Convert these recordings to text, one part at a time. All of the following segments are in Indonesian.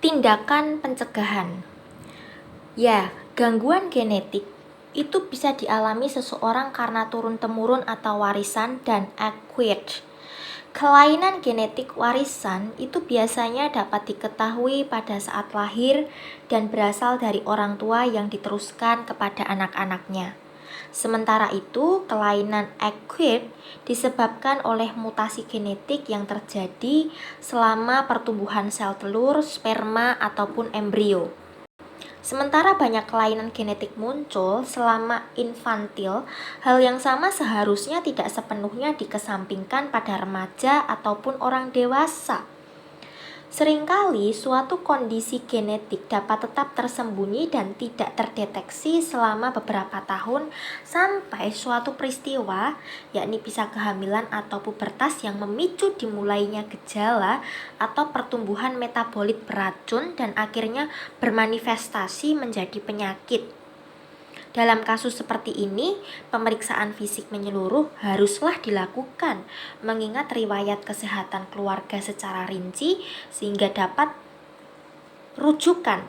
Tindakan pencegahan. Ya, gangguan genetik itu bisa dialami seseorang karena turun-temurun atau warisan dan acquired. Kelainan genetik warisan itu biasanya dapat diketahui pada saat lahir dan berasal dari orang tua yang diteruskan kepada anak-anaknya. Sementara itu, kelainan acquired disebabkan oleh mutasi genetik yang terjadi selama pertumbuhan sel telur, sperma, ataupun embrio. Sementara banyak kelainan genetik muncul selama infantil, hal yang sama seharusnya tidak sepenuhnya dikesampingkan pada remaja ataupun orang dewasa. Seringkali suatu kondisi genetik dapat tetap tersembunyi dan tidak terdeteksi selama beberapa tahun sampai suatu peristiwa, yakni bisa kehamilan atau pubertas yang memicu dimulainya gejala atau pertumbuhan metabolit beracun dan akhirnya bermanifestasi menjadi penyakit. Dalam kasus seperti ini, pemeriksaan fisik menyeluruh haruslah dilakukan, mengingat riwayat kesehatan keluarga secara rinci sehingga dapat rujukan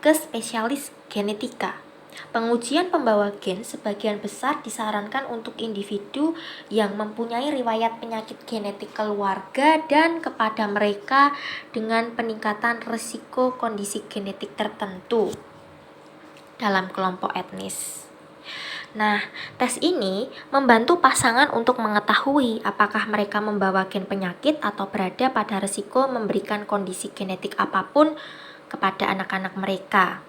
ke spesialis genetika. Pengujian pembawa gen sebagian besar disarankan untuk individu yang mempunyai riwayat penyakit genetik keluarga dan kepada mereka dengan peningkatan risiko kondisi genetik tertentu dalam kelompok etnis. Nah, tes ini membantu pasangan untuk mengetahui apakah mereka membawa gen penyakit atau berada pada risiko memberikan kondisi genetik apapun kepada anak-anak mereka.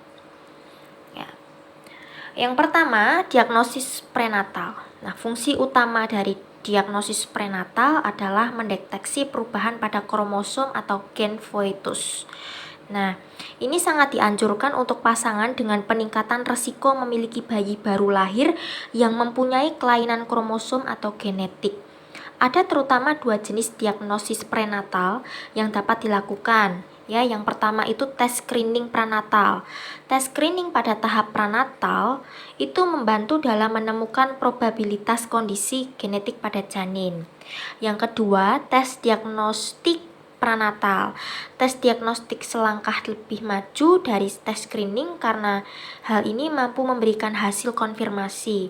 Ya. Yang pertama, diagnosis prenatal. Nah, fungsi utama dari diagnosis prenatal adalah mendeteksi perubahan pada kromosom atau gen foetus. Nah, ini sangat dianjurkan untuk pasangan dengan peningkatan resiko memiliki bayi baru lahir yang mempunyai kelainan kromosom atau genetik. Ada terutama dua jenis diagnosis prenatal yang dapat dilakukan. Yang pertama itu tes screening prenatal. Tes screening pada tahap prenatal itu membantu dalam menemukan probabilitas kondisi genetik pada janin. Yang kedua, tes diagnostik prenatal. Tes diagnostik selangkah lebih maju dari tes screening karena hal ini mampu memberikan hasil konfirmasi.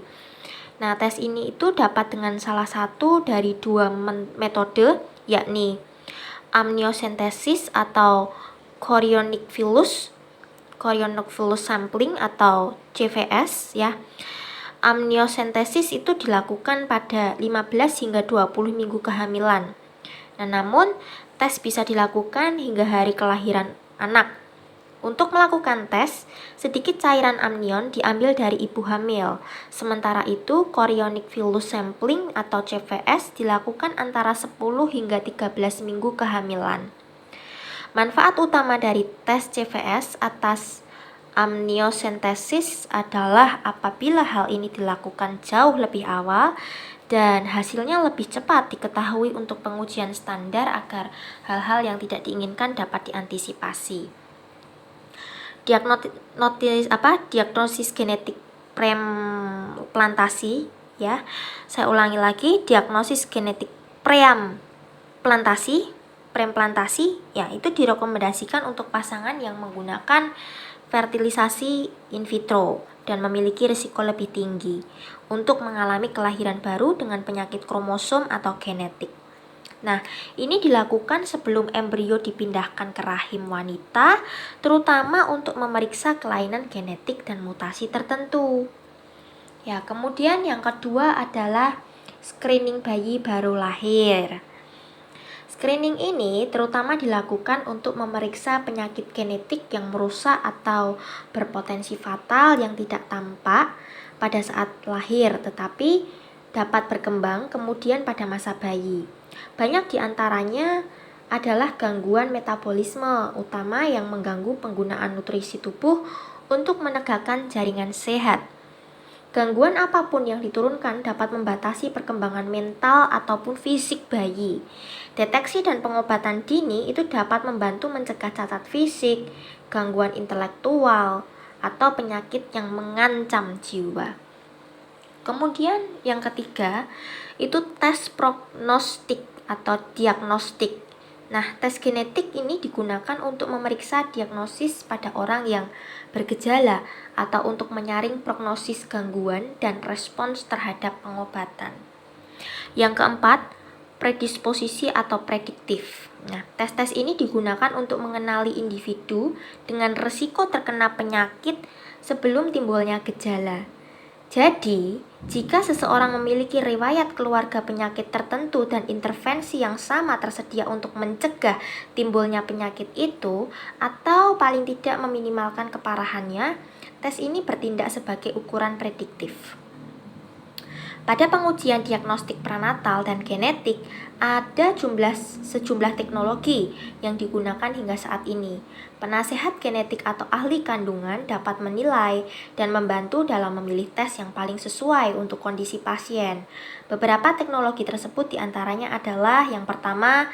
Nah, tes ini itu dapat dengan salah satu dari dua metode, yakni amniocentesis atau chorionic villus sampling atau CVS ya. Amniocentesis itu dilakukan pada 15 hingga 20 minggu kehamilan. Nah, namun tes bisa dilakukan hingga hari kelahiran anak. Untuk melakukan tes, sedikit cairan amnion diambil dari ibu hamil. Sementara itu, chorionic villus sampling atau CVS dilakukan antara 10 hingga 13 minggu kehamilan. Manfaat utama dari tes CVS atas amniocentesis adalah apabila hal ini dilakukan jauh lebih awal dan hasilnya lebih cepat diketahui untuk pengujian standar agar hal-hal yang tidak diinginkan dapat diantisipasi. Diagnosis genetik preimplantasi ya. Saya ulangi lagi, diagnosis genetik preimplantasi ya, itu direkomendasikan untuk pasangan yang menggunakan fertilisasi in vitro dan memiliki risiko lebih tinggi untuk mengalami kelahiran baru dengan penyakit kromosom atau genetik. Nah, ini dilakukan sebelum embrio dipindahkan ke rahim wanita, terutama untuk memeriksa kelainan genetik dan mutasi tertentu. Ya, kemudian yang kedua adalah screening bayi baru lahir. Screening ini terutama dilakukan untuk memeriksa penyakit genetik yang merusak atau berpotensi fatal yang tidak tampak pada saat lahir tetapi dapat berkembang kemudian pada masa bayi. Banyak diantaranya adalah gangguan metabolisme utama yang mengganggu penggunaan nutrisi tubuh untuk menegakkan jaringan sehat. Gangguan apapun yang diturunkan dapat membatasi perkembangan mental ataupun fisik bayi. Deteksi dan pengobatan dini itu dapat membantu mencegah cacat fisik, gangguan intelektual, atau penyakit yang mengancam jiwa. Kemudian yang ketiga itu tes prognostik atau diagnostik. Nah, tes genetik ini digunakan untuk memeriksa diagnosis pada orang yang bergejala atau untuk menyaring prognosis gangguan dan respons terhadap pengobatan. Yang keempat, predisposisi atau prediktif. Nah, tes-tes ini digunakan untuk mengenali individu dengan risiko terkena penyakit sebelum timbulnya gejala. Jadi, jika seseorang memiliki riwayat keluarga penyakit tertentu dan intervensi yang sama tersedia untuk mencegah timbulnya penyakit itu, atau paling tidak meminimalkan keparahannya, tes ini bertindak sebagai ukuran prediktif. Pada pengujian diagnostik prenatal dan genetik, ada sejumlah teknologi yang digunakan hingga saat ini. Penasehat genetik atau ahli kandungan dapat menilai dan membantu dalam memilih tes yang paling sesuai untuk kondisi pasien. Beberapa teknologi tersebut diantaranya adalah yang pertama,